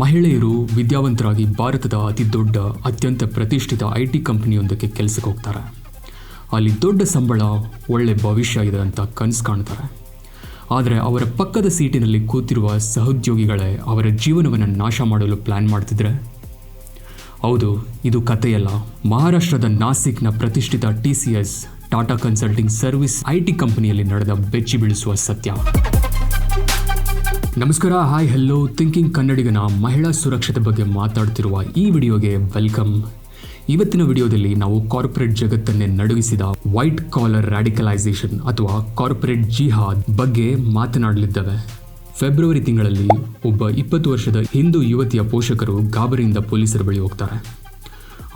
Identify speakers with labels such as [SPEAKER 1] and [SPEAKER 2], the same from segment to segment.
[SPEAKER 1] ಮಹಿಳೆಯರು ವಿದ್ಯಾವಂತರಾಗಿ ಭಾರತದ ಅತಿ ದೊಡ್ಡ ಅತ್ಯಂತ ಪ್ರತಿಷ್ಠಿತ IT ಕಂಪನಿಯೊಂದಕ್ಕೆ ಕೆಲಸಕ್ಕೆ ಹೋಗ್ತಾರೆ. ಅಲ್ಲಿ ದೊಡ್ಡ ಸಂಬಳ, ಒಳ್ಳೆ ಭವಿಷ್ಯ ಇದೆ ಅಂತ ಕನಸು ಕಾಣ್ತಾರೆ. ಆದರೆ ಅವರ ಪಕ್ಕದ ಸೀಟಿನಲ್ಲಿ ಕೂತಿರುವ ಸಹೋದ್ಯೋಗಿಗಳೇ ಅವರ ಜೀವನವನ್ನು ನಾಶ ಮಾಡಲು ಪ್ಲ್ಯಾನ್ ಮಾಡ್ತಿದ್ರೆ? ಹೌದು, ಇದು ಕಥೆಯಲ್ಲ. ಮಹಾರಾಷ್ಟ್ರದ ನಾಸಿಕ್ನ ಪ್ರತಿಷ್ಠಿತ TCS Tata consulting service IT ಕಂಪನಿಯಲ್ಲಿ ನಡೆದ ಬೆಚ್ಚಿ ಬೀಳಿಸುವ ಸತ್ಯ. ನಮಸ್ಕಾರ, ಹಾಯ್, ಹೆಲೋ. ಥಿಂಕಿಂಗ್ ಕನ್ನಡಿಗನ ಮಹಿಳಾ ಸುರಕ್ಷತೆ ಬಗ್ಗೆ ಮಾತಾಡ್ತಿರುವ ಈ ವಿಡಿಯೋಗೆ ವೆಲ್ಕಮ್. ಇವತ್ತಿನ ವಿಡಿಯೋದಲ್ಲಿ ನಾವು ಕಾರ್ಪೊರೇಟ್ ಜಗತ್ತನ್ನೇ ನಡುಗಿಸಿದ ವೈಟ್ ಕಾಲರ್ ರ್ಯಾಡಿಕಲೈಸೇಷನ್ ಅಥವಾ ಕಾರ್ಪೊರೇಟ್ ಜಿಹಾದ್ ಬಗ್ಗೆ ಮಾತನಾಡಲಿದ್ದೇವೆ. ಫೆಬ್ರವರಿ ತಿಂಗಳಲ್ಲಿ ಒಬ್ಬ 20 ವರ್ಷದ ಹಿಂದೂ ಯುವತಿಯ ಪೋಷಕರು ಗಾಬರಿಯಿಂದ ಪೊಲೀಸರ ಬಳಿ ಹೋಗ್ತಾರೆ.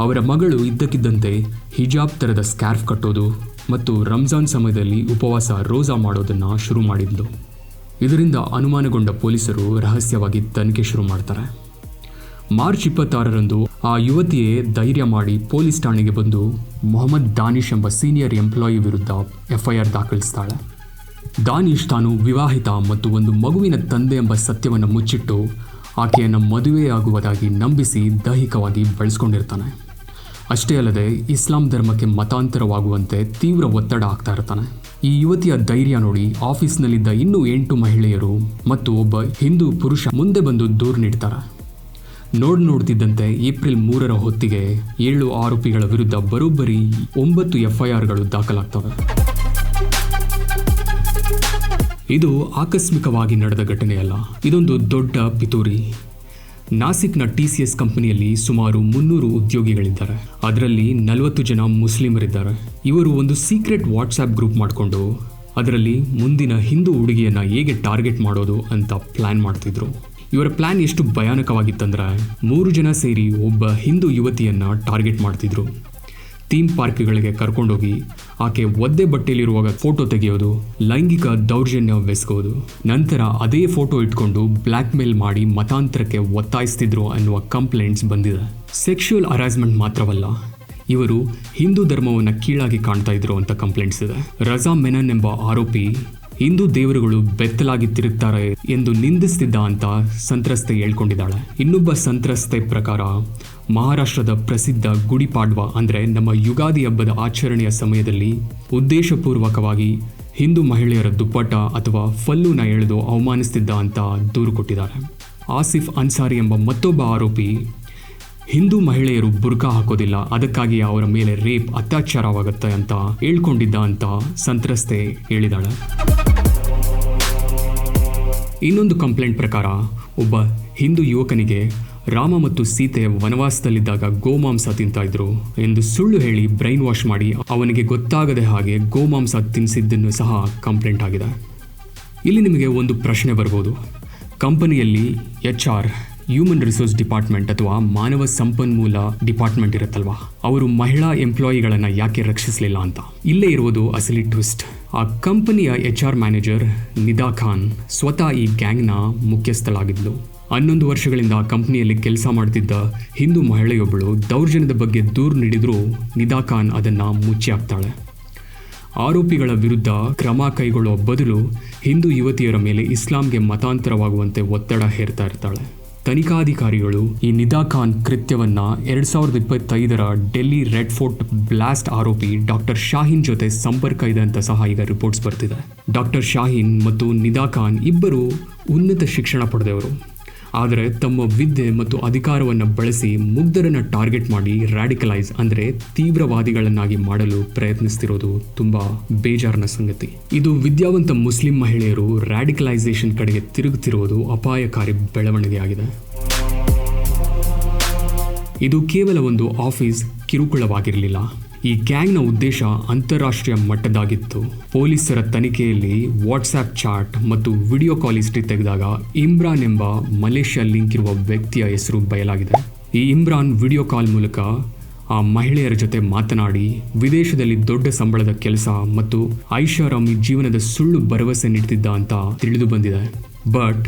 [SPEAKER 1] ಅವರ ಮಗಳು ಇದ್ದಕ್ಕಿದ್ದಂತೆ ಹಿಜಾಬ್ ಥರದ ಸ್ಕ್ಯಾರ್ಫ್ ಕಟ್ಟೋದು ಮತ್ತು ರಂಜಾನ್ ಸಮಯದಲ್ಲಿ ಉಪವಾಸ ರೋಜಾ ಮಾಡೋದನ್ನು ಶುರು ಮಾಡಿದ್ಲು. ಇದರಿಂದ ಅನುಮಾನಗೊಂಡ ಪೊಲೀಸರು ರಹಸ್ಯವಾಗಿ ತನಿಖೆ ಶುರು ಮಾಡ್ತಾರೆ. ಮಾರ್ಚ್ 26ರಂದು ಆ ಯುವತಿಯೇ ಧೈರ್ಯ ಮಾಡಿ ಪೊಲೀಸ್ ಠಾಣೆಗೆ ಬಂದು ಮೊಹಮ್ಮದ್ ದಾನಿಶ್ ಎಂಬ ಸೀನಿಯರ್ ಎಂಪ್ಲಾಯಿ ವಿರುದ್ಧ FIR ದಾಖಲಿಸ್ತಾಳೆ. ದಾನಿಶ್ ತಾನು ವಿವಾಹಿತ ಮತ್ತು ಒಂದು ಮಗುವಿನ ತಂದೆ ಎಂಬ ಸತ್ಯವನ್ನು ಮುಚ್ಚಿಟ್ಟು ಆಕೆಯನ್ನು ಮದುವೆಯಾಗುವುದಾಗಿ ನಂಬಿಸಿ ದೈಹಿಕವಾಗಿ ಬಳಸ್ಕೊಂಡಿರ್ತಾನೆ. ಅಷ್ಟೇ ಅಲ್ಲದೆ ಇಸ್ಲಾಂ ಧರ್ಮಕ್ಕೆ ಮತಾಂತರವಾಗುವಂತೆ ತೀವ್ರ ಒತ್ತಡ ಆಗ್ತಾ ಇರ್ತಾನೆ. ಈ ಯುವತಿಯ ಧೈರ್ಯ ನೋಡಿ ಆಫೀಸ್ನಲ್ಲಿದ್ದ ಇನ್ನೂ 8 ಮಹಿಳೆಯರು ಮತ್ತು ಒಬ್ಬ ಹಿಂದೂ ಪುರುಷ ಮುಂದೆ ಬಂದು ದೂರು ನೀಡ್ತಾರೆ. ನೋಡ್ತಿದ್ದಂತೆ ಏಪ್ರಿಲ್ 3ರ ಹೊತ್ತಿಗೆ 7 ಆರೋಪಿಗಳ ವಿರುದ್ಧ ಬರೋಬ್ಬರಿ 9 FIRಗಳು ದಾಖಲಾಗ್ತವೆ. ಇದು ಆಕಸ್ಮಿಕವಾಗಿ ನಡೆದ ಘಟನೆಯಲ್ಲ, ಇದೊಂದು ದೊಡ್ಡ ಪಿತೂರಿ. ನಾಸಿಕ್ನ TCS ಕಂಪನಿಯಲ್ಲಿ ಸುಮಾರು 300 ಉದ್ಯೋಗಿಗಳಿದ್ದಾರೆ. ಅದರಲ್ಲಿ 40 ಜನ ಮುಸ್ಲಿಮರಿದ್ದಾರೆ. ಇವರು ಒಂದು ಸೀಕ್ರೆಟ್ ವಾಟ್ಸಾಪ್ ಗ್ರೂಪ್ ಮಾಡಿಕೊಂಡು ಅದರಲ್ಲಿ ಮುಂದಿನ ಹಿಂದೂ ಹುಡುಗಿಯನ್ನು ಹೇಗೆ ಟಾರ್ಗೆಟ್ ಮಾಡೋದು ಅಂತ ಪ್ಲ್ಯಾನ್ ಮಾಡ್ತಿದ್ರು. ಇವರ ಪ್ಲ್ಯಾನ್ ಎಷ್ಟು ಭಯಾನಕವಾಗಿತ್ತಂದ್ರೆ 3 ಜನ ಸೇರಿ ಒಬ್ಬ ಹಿಂದೂ ಯುವತಿಯನ್ನು ಟಾರ್ಗೆಟ್ ಮಾಡ್ತಿದ್ರು. ಥೀಮ್ ಪಾರ್ಕ್ಗಳಿಗೆ ಕರ್ಕೊಂಡೋಗಿ ಆಕೆ ಒದ್ದೆ ಬಟ್ಟೆಯಲ್ಲಿರುವಾಗ ಫೋಟೋ ತೆಗೆಯೋದು, ಲೈಂಗಿಕ ದೌರ್ಜನ್ಯವೆಸಗೋದು, ನಂತರ ಅದೇ ಫೋಟೋ ಇಟ್ಕೊಂಡು ಬ್ಲ್ಯಾಕ್ ಮೇಲ್ ಮಾಡಿ ಮತಾಂತರಕ್ಕೆ ಒತ್ತಾಯಿಸ್ತಿದ್ರು ಅನ್ನುವ ಕಂಪ್ಲೇಂಟ್ಸ್ ಬಂದಿದೆ. ಸೆಕ್ಷುವಲ್ ಹರಾಸ್ಮೆಂಟ್ ಮಾತ್ರವಲ್ಲ, ಇವರು ಹಿಂದೂ ಧರ್ಮವನ್ನು ಕೀಳಾಗಿ ಕಾಣ್ತಾ ಇದ್ರು ಅಂತ ಕಂಪ್ಲೇಂಟ್ಸ್ ಇದೆ. ರಜಾ ಮೆನನ್ ಎಂಬ ಆರೋಪಿ ಹಿಂದೂ ದೇವರುಗಳು ಬೆತ್ತಲಾಗಿ ತಿರುಗ್ತಾರೆ ಎಂದು ನಿಂದಿಸ್ತಿದ್ದ ಅಂತ ಸಂತ್ರಸ್ತೆ ಹೇಳ್ಕೊಂಡಿದ್ದಾಳೆ. ಇನ್ನೊಬ್ಬ ಸಂತ್ರಸ್ತೆ ಪ್ರಕಾರ ಮಹಾರಾಷ್ಟ್ರದ ಪ್ರಸಿದ್ಧ ಗುಡಿ ಪಾಡ್ವಾ ಅಂದರೆ ನಮ್ಮ ಯುಗಾದಿ ಹಬ್ಬದ ಆಚರಣೆಯ ಸಮಯದಲ್ಲಿ ಉದ್ದೇಶಪೂರ್ವಕವಾಗಿ ಹಿಂದೂ ಮಹಿಳೆಯರ ದುಪ್ಪಟ್ಟ ಅಥವಾ ಫಲ್ಲುನ ಎಳೆದು ಅವಮಾನಿಸ್ತಿದ್ದ ಅಂತ ದೂರು ಕೊಟ್ಟಿದ್ದಾರೆ. ಆಸಿಫ್ ಅನ್ಸಾರಿ ಎಂಬ ಮತ್ತೊಬ್ಬ ಆರೋಪಿ ಹಿಂದೂ ಮಹಿಳೆಯರು ಬುರ್ಕಾ ಹಾಕೋದಿಲ್ಲ, ಅದಕ್ಕಾಗಿ ಅವರ ಮೇಲೆ ರೇಪ್ ಅತ್ಯಾಚಾರವಾಗುತ್ತೆ ಅಂತ ಹೇಳ್ಕೊಂಡಿದ್ದ ಅಂತ ಸಂತ್ರಸ್ತೆ ಹೇಳಿದಾಳೆ. ಇನ್ನೊಂದು ಕಂಪ್ಲೇಂಟ್ ಪ್ರಕಾರ ಒಬ್ಬ ಹಿಂದೂ ಯುವಕನಿಗೆ ರಾಮ ಮತ್ತು ಸೀತೆ ವನವಾಸದಲ್ಲಿದ್ದಾಗ ಗೋಮಾಂಸ ತಿಂತಾ ಇದ್ರು ಎಂದು ಸುಳ್ಳು ಹೇಳಿ ಬ್ರೈನ್ ವಾಶ್ ಮಾಡಿ ಅವನಿಗೆ ಗೊತ್ತಾಗದೆ ಹಾಗೆ ಗೋಮಾಂಸ ತಿನ್ನಿಸಿದ್ದನ್ನು ಸಹ ಕಂಪ್ಲೇಂಟ್ ಆಗಿದೆ. ಇಲ್ಲಿ ನಿಮಗೆ ಒಂದು ಪ್ರಶ್ನೆ ಬರ್ಬೋದು, ಕಂಪನಿಯಲ್ಲಿ HR ಹ್ಯೂಮನ್ ರಿಸೋರ್ಸ್ ಡಿಪಾರ್ಟ್ಮೆಂಟ್ ಅಥವಾ ಮಾನವ ಸಂಪನ್ಮೂಲ ಡಿಪಾರ್ಟ್ಮೆಂಟ್ ಇರುತ್ತಲ್ವಾ, ಅವರು ಮಹಿಳಾ ಎಂಪ್ಲಾಯಿಗಳನ್ನು ಯಾಕೆ ರಕ್ಷಿಸಲಿಲ್ಲ ಅಂತ. ಇಲ್ಲೇ ಇರುವುದು ಅಸಲಿ ಟ್ವಿಸ್ಟ್. ಆ ಕಂಪನಿಯ HR ಮ್ಯಾನೇಜರ್ ನಿದಾ ಖಾನ್ ಸ್ವತಃ ಈ ಗ್ಯಾಂಗ್ನ ಮುಖ್ಯಸ್ಥಳಾಗಿದ್ಲು. 11 ವರ್ಷಗಳಿಂದ ಆ ಕಂಪನಿಯಲ್ಲಿ ಕೆಲಸ ಮಾಡ್ತಿದ್ದ ಹಿಂದೂ ಮಹಿಳೆಯೊಬ್ಬಳು ದೌರ್ಜನ್ಯದ ಬಗ್ಗೆ ದೂರು ನೀಡಿದರೂ ನಿದಾ ಖಾನ್ ಅದನ್ನು ಮುಚ್ಚಿ ಹಾಕ್ತಾಳೆ. ಆರೋಪಿಗಳ ವಿರುದ್ಧ ಕ್ರಮ ಕೈಗೊಳ್ಳುವ ಬದಲು ಹಿಂದೂ ಯುವತಿಯರ ಮೇಲೆ ಇಸ್ಲಾಂಗೆ ಮತಾಂತರವಾಗುವಂತೆ ಒತ್ತಡ ಹೇರ್ತಾ ಇರ್ತಾಳೆ. ತನಿಖಾಧಿಕಾರಿಗಳು ಈ ನಿದಾ ಖಾನ್ ಕೃತ್ಯವನ್ನ 2025ರ ಡೆಲ್ಲಿ ರೆಡ್ ಫೋರ್ಟ್ ಬ್ಲಾಸ್ಟ್ ಆರೋಪಿ ಡಾಕ್ಟರ್ ಶಾಹೀನ್ ಜೊತೆ ಸಂಪರ್ಕ ಇದೆ ಅಂತ ಸಹ ಈಗ ರಿಪೋರ್ಟ್ಸ್ ಬರ್ತಿದೆ. ಡಾಕ್ಟರ್ ಶಾಹೀನ್ ಮತ್ತು ನಿದಾ ಖಾನ್ ಇಬ್ಬರು ಉನ್ನತ ಶಿಕ್ಷಣ ಪಡೆದವರು, ಆದರೆ ತಮ್ಮ ವಿದ್ಯೆ ಮತ್ತು ಅಧಿಕಾರವನ್ನು ಬಳಸಿ ಮುಗ್ಧರನ್ನು ಟಾರ್ಗೆಟ್ ಮಾಡಿ ರ್ಯಾಡಿಕಲೈಸ್ ಅಂದರೆ ತೀವ್ರವಾದಿಗಳನ್ನಾಗಿ ಮಾಡಲು ಪ್ರಯತ್ನಿಸ್ತಿರೋದು ತುಂಬ ಬೇಜಾರಿನ ಸಂಗತಿ. ಇದು ವಿದ್ಯಾವಂತ ಮುಸ್ಲಿಂ ಮಹಿಳೆಯರು ರ್ಯಾಡಿಕಲೈಸೇಷನ್ ಕಡೆಗೆ ತಿರುಗುತ್ತಿರುವುದು ಅಪಾಯಕಾರಿ ಬೆಳವಣಿಗೆಯಾಗಿದೆ. ಇದು ಕೇವಲ ಒಂದು ಆಫೀಸ್ ಕಿರುಕುಳವಾಗಿರಲಿಲ್ಲ. ಈ ಗ್ಯಾಂಗ್ನ ಉದ್ದೇಶ ಅಂತಾರಾಷ್ಟ್ರೀಯ ಮಟ್ಟದಾಗಿತ್ತು. ಪೊಲೀಸರ ತನಿಖೆಯಲ್ಲಿ ವಾಟ್ಸ್ಆ್ಯಪ್ ಚಾಟ್ ಮತ್ತು ವಿಡಿಯೋ ಕಾಲ್ ಹಿಸ್ಟ್ರಿ ತೆಗೆದಾಗ ಇಮ್ರಾನ್ ಎಂಬ ಮಲೇಷ್ಯಾ ಲಿಂಕ್ ಇರುವ ವ್ಯಕ್ತಿಯ ಹೆಸರು ಬಯಲಾಗಿದೆ. ಈ ಇಮ್ರಾನ್ ವಿಡಿಯೋ ಕಾಲ್ ಮೂಲಕ ಆ ಮಹಿಳೆಯರ ಜೊತೆ ಮಾತನಾಡಿ ವಿದೇಶದಲ್ಲಿ ದೊಡ್ಡ ಸಂಬಳದ ಕೆಲಸ ಮತ್ತು ಐಷಾರಾಮಿ ಜೀವನದ ಸುಳ್ಳು ಭರವಸೆ ನೀಡ್ತಿದ್ದ ಅಂತ ತಿಳಿದು ಬಂದಿದೆ. ಬಟ್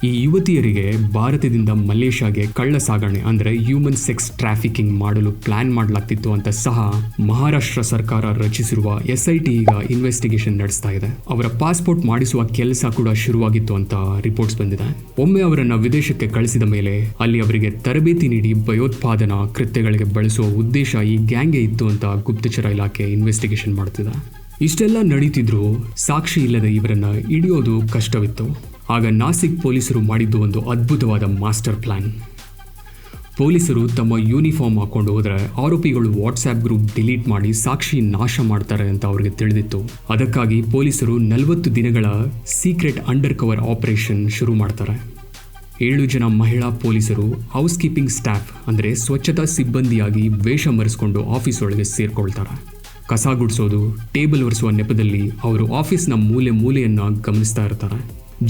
[SPEAKER 1] ಈ ಯುವತಿಯರಿಗೆ ಭಾರತದಿಂದ ಮಲೇಷ್ಯಾಗೆ ಕಳ್ಳ ಸಾಗಣೆ ಅಂದರೆ ಹ್ಯೂಮನ್ ಸೆಕ್ಸ್ ಟ್ರಾಫಿಕಿಂಗ್ ಮಾಡಲು ಪ್ಲಾನ್ ಮಾಡಲಾಗ್ತಿತ್ತು ಅಂತ ಸಹ ಮಹಾರಾಷ್ಟ್ರ ಸರ್ಕಾರ ರಚಿಸಿರುವ SIT ಈಗ ಇನ್ವೆಸ್ಟಿಗೇಷನ್ ನಡೆಸ್ತಾ ಇದೆ. ಅವರ ಪಾಸ್ಪೋರ್ಟ್ ಮಾಡಿಸುವ ಕೆಲಸ ಕೂಡ ಶುರುವಾಗಿತ್ತು ಅಂತ ರಿಪೋರ್ಟ್ಸ್ ಬಂದಿದೆ. ಒಮ್ಮೆ ಅವರನ್ನ ವಿದೇಶಕ್ಕೆ ಕಳಿಸಿದ ಮೇಲೆ ಅಲ್ಲಿ ಅವರಿಗೆ ತರಬೇತಿ ನೀಡಿ ಭಯೋತ್ಪಾದನಾ ಕೃತ್ಯಗಳಿಗೆ ಬಳಸುವ ಉದ್ದೇಶ ಈ ಗ್ಯಾಂಗ್ಗೆ ಇತ್ತು ಅಂತ ಗುಪ್ತಚರ ಇಲಾಖೆ ಇನ್ವೆಸ್ಟಿಗೇಷನ್ ಮಾಡುತ್ತಿದೆ. ಇಷ್ಟೆಲ್ಲ ನಡೀತಿದ್ರು ಸಾಕ್ಷಿ ಇಲ್ಲದೆ ಇವರನ್ನ ಹಿಡಿಯೋದು ಕಷ್ಟವಿತ್ತು. ಆಗ ನಾಸಿಕ್ ಪೊಲೀಸರು ಮಾಡಿದ್ದು ಒಂದು ಅದ್ಭುತವಾದ ಮಾಸ್ಟರ್ ಪ್ಲಾನ್. ಪೊಲೀಸರು ತಮ್ಮ ಯೂನಿಫಾರ್ಮ್ ಹಾಕೊಂಡು ಹೋದರೆ ಆರೋಪಿಗಳು ವಾಟ್ಸ್ಆ್ಯಪ್ ಗ್ರೂಪ್ ಡಿಲೀಟ್ ಮಾಡಿ ಸಾಕ್ಷಿ ನಾಶ ಮಾಡ್ತಾರೆ ಅಂತ ಅವ್ರಿಗೆ ತಿಳಿದಿತ್ತು. ಅದಕ್ಕಾಗಿ ಪೊಲೀಸರು 40 ದಿನಗಳ ಸೀಕ್ರೆಟ್ ಅಂಡರ್ ಕವರ್ ಆಪರೇಷನ್ ಶುರು ಮಾಡ್ತಾರೆ. 7 ಜನ ಮಹಿಳಾ ಪೊಲೀಸರು ಹೌಸ್ ಕೀಪಿಂಗ್ ಸ್ಟಾಫ್ ಅಂದರೆ ಸ್ವಚ್ಛತಾ ಸಿಬ್ಬಂದಿಯಾಗಿ ವೇಷ ಮರೆಸ್ಕೊಂಡು ಆಫೀಸ್ ಒಳಗೆ ಸೇರ್ಕೊಳ್ತಾರೆ. ಕಸ ಗುಡಿಸೋದು, ಟೇಬಲ್ ಒರೆಸುವ ನೆಪದಲ್ಲಿ ಅವರು ಆಫೀಸ್ನ ಮೂಲೆಯನ್ನು ಗಮನಿಸ್ತಾ ಇರ್ತಾರೆ.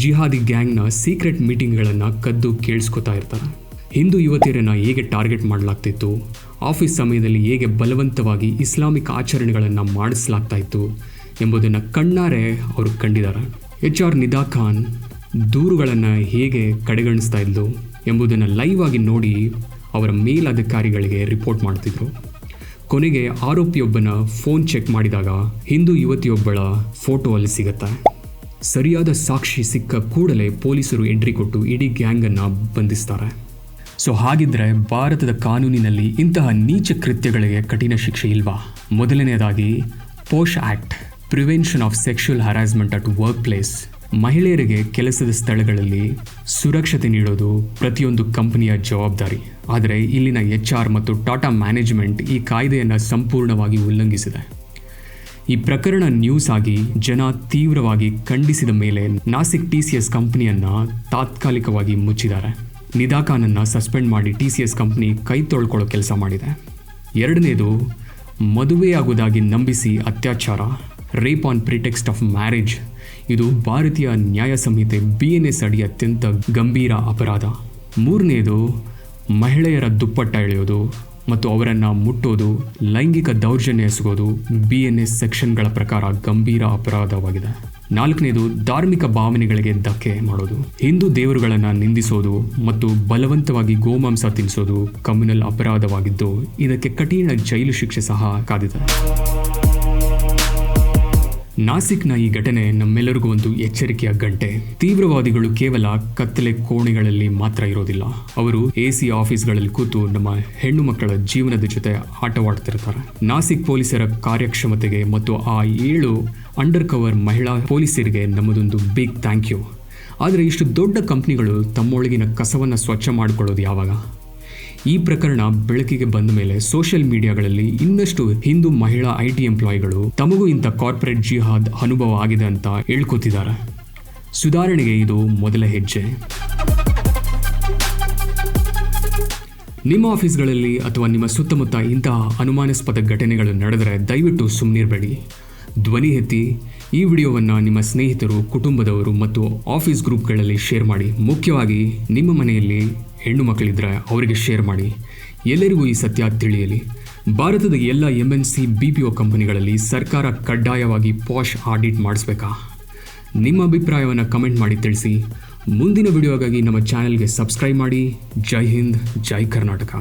[SPEAKER 1] ಜಿಹಾದಿ ಗ್ಯಾಂಗ್ನ ಸೀಕ್ರೆಟ್ ಮೀಟಿಂಗ್ಗಳನ್ನು ಕದ್ದು ಕೇಳಿಸ್ಕೊತಾ ಇರ್ತಾರೆ. ಹಿಂದೂ ಯುವತಿಯರನ್ನು ಹೇಗೆ ಟಾರ್ಗೆಟ್ ಮಾಡಲಾಗ್ತಿತ್ತು, ಆಫೀಸ್ ಸಮಯದಲ್ಲಿ ಹೇಗೆ ಬಲವಂತವಾಗಿ ಇಸ್ಲಾಮಿಕ್ ಆಚರಣೆಗಳನ್ನು ಮಾಡಿಸಲಾಗ್ತಾ ಇತ್ತು ಎಂಬುದನ್ನು ಕಣ್ಣಾರೆ ಅವರು ಕಂಡಿದ್ದಾರೆ. HR ನಿದಾ ಖಾನ್ ದೂರುಗಳನ್ನು ಹೇಗೆ ಕಡೆಗಣಿಸ್ತಾ ಇದ್ಲು ಎಂಬುದನ್ನು ಲೈವ್ ಆಗಿ ನೋಡಿ ಅವರ ಮೇಲಧಿಕಾರಿಗಳಿಗೆ ರಿಪೋರ್ಟ್ ಮಾಡ್ತಿದ್ರು. ಕೊನೆಗೆ ಆರೋಪಿಯೊಬ್ಬನ ಫೋನ್ ಚೆಕ್ ಮಾಡಿದಾಗ ಹಿಂದೂ ಯುವತಿಯೊಬ್ಬಳ ಫೋಟೋ ಅಲ್ಲಿ ಸಿಗುತ್ತೆ. ಸರಿಯಾದ ಸಾಕ್ಷಿ ಸಿಕ್ಕ ಕೂಡಲೇ ಪೊಲೀಸರು ಎಂಟ್ರಿ ಕೊಟ್ಟು ಇಡೀ ಗ್ಯಾಂಗನ್ನು ಬಂಧಿಸ್ತಾರೆ. ಸೊ ಹಾಗಿದ್ರೆ ಭಾರತದ ಕಾನೂನಿನಲ್ಲಿ ಇಂತಹ ನೀಚ ಕೃತ್ಯಗಳಿಗೆ ಕಠಿಣ ಶಿಕ್ಷೆ ಇಲ್ವಾ? ಮೊದಲನೆಯದಾಗಿ POSH act, prevention of sexual harassment at work place. ಮಹಿಳೆಯರಿಗೆ ಕೆಲಸದ ಸ್ಥಳಗಳಲ್ಲಿ ಸುರಕ್ಷತೆ ನೀಡೋದು ಪ್ರತಿಯೊಂದು ಕಂಪನಿಯ ಜವಾಬ್ದಾರಿ. ಆದರೆ ಇಲ್ಲಿನ HR ಮತ್ತು ಟಾಟಾ ಮ್ಯಾನೇಜ್ಮೆಂಟ್ ಈ ಕಾಯ್ದೆಯನ್ನು ಸಂಪೂರ್ಣವಾಗಿ ಉಲ್ಲಂಘಿಸಿದೆ. ಈ ಪ್ರಕರಣ ನ್ಯೂಸ್ ಆಗಿ ಜನ ತೀವ್ರವಾಗಿ ಖಂಡಿಸಿದ ಮೇಲೆ ನಾಸಿಕ್ TCS ಕಂಪನಿಯನ್ನು ತಾತ್ಕಾಲಿಕವಾಗಿ ಮುಚ್ಚಿದ್ದಾರೆ. ನಿದಾ ಖಾನನ್ನು ಸಸ್ಪೆಂಡ್ ಮಾಡಿ TCS ಕಂಪನಿ ಕೈ ತೊಳ್ಕೊಳ್ಳೋ ಕೆಲಸ ಮಾಡಿದೆ. ಎರಡನೇದು ಮದುವೆಯಾಗುವುದಾಗಿ ನಂಬಿಸಿ ಅತ್ಯಾಚಾರ, rape on pretext of marriage. ಇದು ಭಾರತೀಯ ನ್ಯಾಯ ಸಂಹಿತೆ BNS ಅಡಿ ಅತ್ಯಂತ ಗಂಭೀರ ಅಪರಾಧ. ಮೂರನೇದು ಮಹಿಳೆಯರ ದುಪ್ಪಟ್ಟ ಎಳೆಯೋದು ಮತ್ತು ಅವರನ್ನು ಮುಟ್ಟೋದು, ಲೈಂಗಿಕ ದೌರ್ಜನ್ಯ ಎಸಗೋದು BNS ಸೆಕ್ಷನ್ಗಳ ಪ್ರಕಾರ ಗಂಭೀರ ಅಪರಾಧವಾಗಿದೆ. ನಾಲ್ಕನೇದು ಧಾರ್ಮಿಕ ಭಾವನೆಗಳಿಗೆ ಧಕ್ಕೆ ಮಾಡೋದು, ಹಿಂದೂ ದೇವರುಗಳನ್ನು ನಿಂದಿಸೋದು ಮತ್ತು ಬಲವಂತವಾಗಿ ಗೋಮಾಂಸ ತಿನ್ನಿಸೋದು ಕಮ್ಯುನಲ್ ಅಪರಾಧವಾಗಿದ್ದು ಇದಕ್ಕೆ ಕಠಿಣ ಜೈಲು ಶಿಕ್ಷೆ ಸಹ ಕಾದಿದೆ. ನಾಸಿಕ್ನ ಈ ಘಟನೆ ನಮ್ಮೆಲ್ಲರಿಗೂ ಒಂದು ಎಚ್ಚರಿಕೆಯ ಗಂಟೆ. ತೀವ್ರವಾದಿಗಳು ಕೇವಲ ಕತ್ತಲೆ ಕೋಣೆಗಳಲ್ಲಿ ಮಾತ್ರ ಇರೋದಿಲ್ಲ, ಅವರು AC ಆಫೀಸ್ಗಳಲ್ಲಿ ಕೂತು ನಮ್ಮ ಹೆಣ್ಣು ಮಕ್ಕಳ ಜೀವನದ ಜೊತೆ ಆಟವಾಡ್ತಿರ್ತಾರೆ. ನಾಸಿಕ್ ಪೊಲೀಸರ ಕಾರ್ಯಕ್ಷಮತೆಗೆ ಮತ್ತು ಆ 7 ಅಂಡರ್ ಕವರ್ ಮಹಿಳಾ ಪೊಲೀಸರಿಗೆ ನಮ್ಮದೊಂದು ಬಿಗ್ ಥ್ಯಾಂಕ್ ಯು. ಆದರೆ ಇಷ್ಟು ದೊಡ್ಡ ಕಂಪ್ನಿಗಳು ತಮ್ಮೊಳಗಿನ ಕಸವನ್ನು ಸ್ವಚ್ಛ ಮಾಡಿಕೊಳ್ಳೋದು ಯಾವಾಗ? ಈ ಪ್ರಕರಣ ಬೆಳಕಿಗೆ ಬಂದ ಮೇಲೆ ಸೋಷಿಯಲ್ ಮೀಡಿಯಾಗಳಲ್ಲಿ ಇನ್ನಷ್ಟು ಹಿಂದೂ ಮಹಿಳಾ IT ಎಂಪ್ಲಾಯಿಗಳು ತಮಗೂ ಇಂಥ ಕಾರ್ಪೊರೇಟ್ ಜಿಹಾದ್ ಅನುಭವ ಆಗಿದೆ ಅಂತ ಹೇಳ್ಕೊತಿದ್ದಾರೆ. ಸುಧಾರಣೆಗೆ ಇದು ಮೊದಲ ಹೆಜ್ಜೆ. ನಿಮ್ಮ ಆಫೀಸ್ಗಳಲ್ಲಿ ಅಥವಾ ನಿಮ್ಮ ಸುತ್ತಮುತ್ತ ಇಂತಹ ಅನುಮಾನಾಸ್ಪದ ಘಟನೆಗಳು ನಡೆದರೆ ದಯವಿಟ್ಟು ಸುಮ್ಮನಿರಬೇಡಿ. ಧ್ವನಿ ಎತ್ತಿ ಈ ವಿಡಿಯೋವನ್ನು ನಿಮ್ಮ ಸ್ನೇಹಿತರು, ಕುಟುಂಬದವರು ಮತ್ತು ಆಫೀಸ್ ಗ್ರೂಪ್ಗಳಲ್ಲಿ ಶೇರ್ ಮಾಡಿ. ಮುಖ್ಯವಾಗಿ ನಿಮ್ಮ ಮನೆಯಲ್ಲಿ ಹೆಣ್ಣು ಮಕ್ಕಳಿದ್ರೆ ಅವರಿಗೆ ಶೇರ್ ಮಾಡಿ. ಎಲ್ಲರಿಗೂ ಈ ಸತ್ಯ ತಿಳಿಯಲಿ. ಭಾರತದ ಎಲ್ಲ MNC BPO ಕಂಪನಿಗಳಲ್ಲಿ ಸರ್ಕಾರ ಕಡ್ಡಾಯವಾಗಿ ಪಾಶ್ ಆಡಿಟ್ ಮಾಡಿಸ್ಬೇಕಾ? ನಿಮ್ಮ ಅಭಿಪ್ರಾಯವನ್ನು ಕಮೆಂಟ್ ಮಾಡಿ ತಿಳಿಸಿ. ಮುಂದಿನ ವಿಡಿಯೋಗಾಗಿ ನಮ್ಮ ಚಾನೆಲ್ಗೆ ಸಬ್ಸ್ಕ್ರೈಬ್ ಮಾಡಿ. ಜೈ ಹಿಂದ್, ಜೈ ಕರ್ನಾಟಕ.